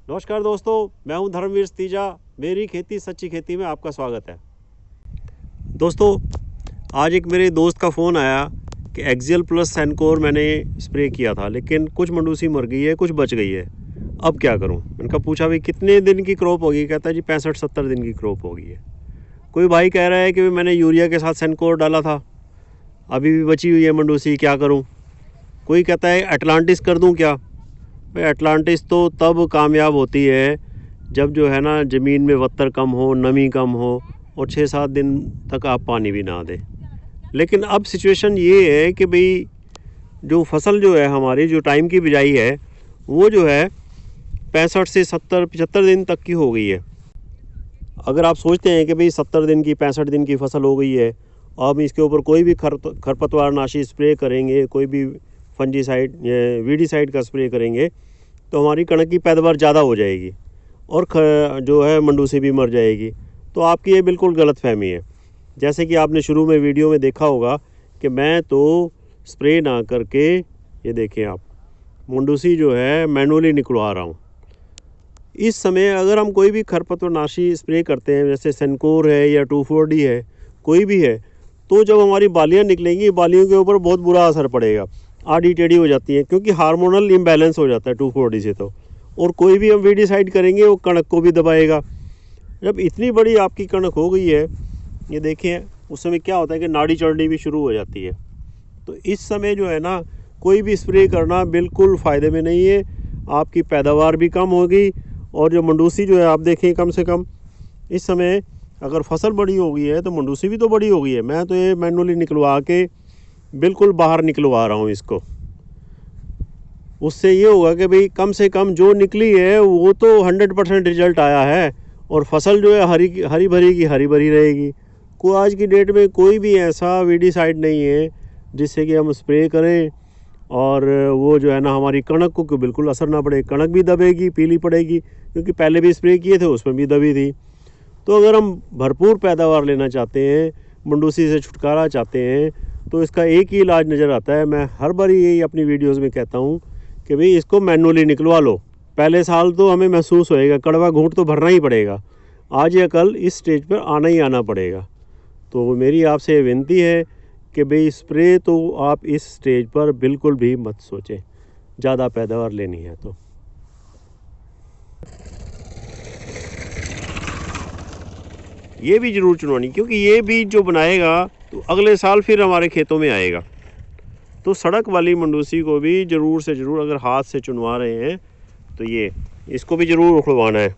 नमस्कार दोस्तों, मैं हूं धर्मवीर तीजा। मेरी खेती सच्ची खेती में आपका स्वागत है। दोस्तों, आज एक मेरे दोस्त का फ़ोन आया कि एक्सियल प्लस सेंकोर मैंने स्प्रे किया था, लेकिन कुछ मंडूसी मर गई है, कुछ बच गई है। अब क्या करूं? मैंने कहा पूछा भाई कितने दिन की क्रॉप होगी? कहता है जी 65-70 दिन की क्रॉप होगी है। कोई भाई कह रहा है कि मैंने यूरिया के साथ सेंकोर डाला था, अभी भी बची हुई है मंडूसी, क्या करूँ? कोई कहता है अटलांटिस कर दूँ क्या? भाई अटलांटिस तो तब कामयाब होती है जब जो है ना ज़मीन में वत्तर कम हो, नमी कम हो और 6-7 दिन तक आप पानी भी ना दें। लेकिन अब सिचुएशन ये है कि भाई जो फसल जो है हमारी, जो टाइम की बिजाई है, वो जो है 65 से 70-75 दिन तक की हो गई है। अगर आप सोचते हैं कि भाई 70 दिन की 65 दिन की फसल हो गई है, अब इसके ऊपर कोई भी खरपतवारनाशी स्प्रे करेंगे, कोई भी फंजीसाइड वीडीसाइड का स्प्रे करेंगे तो हमारी कणक की पैदावार ज़्यादा हो जाएगी और जो है मंडूसी भी मर जाएगी। तो आपकी ये बिल्कुल गलत फहमी है। जैसे कि आपने शुरू में वीडियो में देखा होगा कि मैं तो स्प्रे ना करके, ये देखें आप, मंडूसी जो है मैनुअली निकलवा रहा हूँ। इस समय अगर हम कोई भी खरपतवारनाशी स्प्रे करते हैं, जैसे सेंकोर है या 2,4-D है, कोई भी है, तो जब हमारी बालियाँ निकलेंगी, बालियों के ऊपर बहुत बुरा असर पड़ेगा, आड़ी टेढ़ी हो जाती है, क्योंकि हार्मोनल इम्बैलेंस हो जाता है 2,4-D से। तो और कोई भी हम वीडीसाइड करेंगे वो कणक को भी दबाएगा। जब इतनी बड़ी आपकी कणक हो गई है, ये देखिए, उस समय क्या होता है कि नाड़ी चढ़नी भी शुरू हो जाती है। तो इस समय जो है ना कोई भी स्प्रे करना बिल्कुल फ़ायदे में नहीं है। आपकी पैदावार भी कम होगी और जो मंडूसी जो है आप देखें, कम से कम इस समय अगर फसल बड़ी हो गई है तो मंडूसी भी तो बड़ी हो गई है। मैं तो ये मैनुअली निकलवा के बिल्कुल बाहर निकलवा रहा हूँ इसको। उससे ये होगा कि भाई कम से कम जो निकली है वो तो 100% रिजल्ट आया है और फसल जो है हरी भरी की हरी भरी रहेगी। को आज की डेट में कोई भी ऐसा वीडीसाइड नहीं है जिससे कि हम स्प्रे करें और वो जो है ना हमारी कणक को बिल्कुल असर ना पड़े। कणक भी दबेगी, पीली पड़ेगी, क्योंकि पहले भी स्प्रे किए थे उसमें भी दबी थी। तो अगर हम भरपूर पैदावार लेना चाहते हैं, मंडूसी से छुटकारा चाहते हैं, तो इसका एक ही इलाज नज़र आता है। मैं हर बार यही अपनी वीडियोज़ में कहता हूँ कि भाई इसको मैनुअली निकलवा लो। पहले साल तो हमें महसूस होएगा, कड़वा घूंट तो भरना ही पड़ेगा, आज या कल इस स्टेज पर आना ही आना पड़ेगा। तो मेरी आपसे विनती है कि भाई स्प्रे तो आप इस स्टेज पर बिल्कुल भी मत सोचें, ज़्यादा पैदावार लेनी है तो। ये भी ज़रूर चुनवानी, क्योंकि ये बीज जो बनाएगा तो अगले साल फिर हमारे खेतों में आएगा। तो सड़क वाली मंडूसी को भी ज़रूर से ज़रूर, अगर हाथ से चुनवा रहे हैं तो इसको भी ज़रूर उखड़वाना है।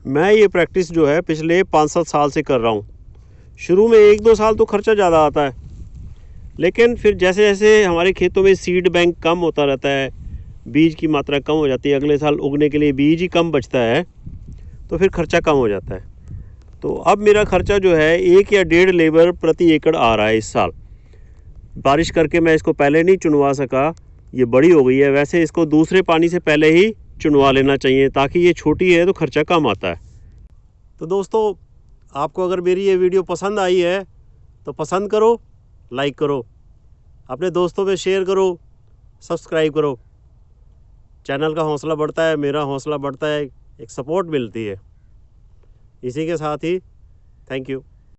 मैं ये प्रैक्टिस जो है पिछले 5-7 साल से कर रहा हूँ। शुरू में 1-2 साल तो खर्चा ज़्यादा आता है, लेकिन फिर जैसे जैसे हमारे खेतों में सीड बैंक कम होता रहता है, बीज की मात्रा कम हो जाती है, अगले साल उगने के लिए बीज ही कम बचता है, तो फिर खर्चा कम हो जाता है। तो अब मेरा खर्चा जो है 1 या 1.5 लेबर प्रति एकड़ आ रहा है इस साल। बारिश करके मैं इसको पहले नहीं चुनवा सका, ये बड़ी हो गई है। वैसे इसको दूसरे पानी से पहले ही चुनवा लेना चाहिए, ताकि ये छोटी है तो खर्चा कम आता है। तो दोस्तों, आपको अगर मेरी ये वीडियो पसंद आई है तो पसंद करो, लाइक करो, अपने दोस्तों में शेयर करो, सब्सक्राइब करो। चैनल का हौसला बढ़ता है, मेरा हौसला बढ़ता है, एक सपोर्ट मिलती है। इसी के साथ ही थैंक यू।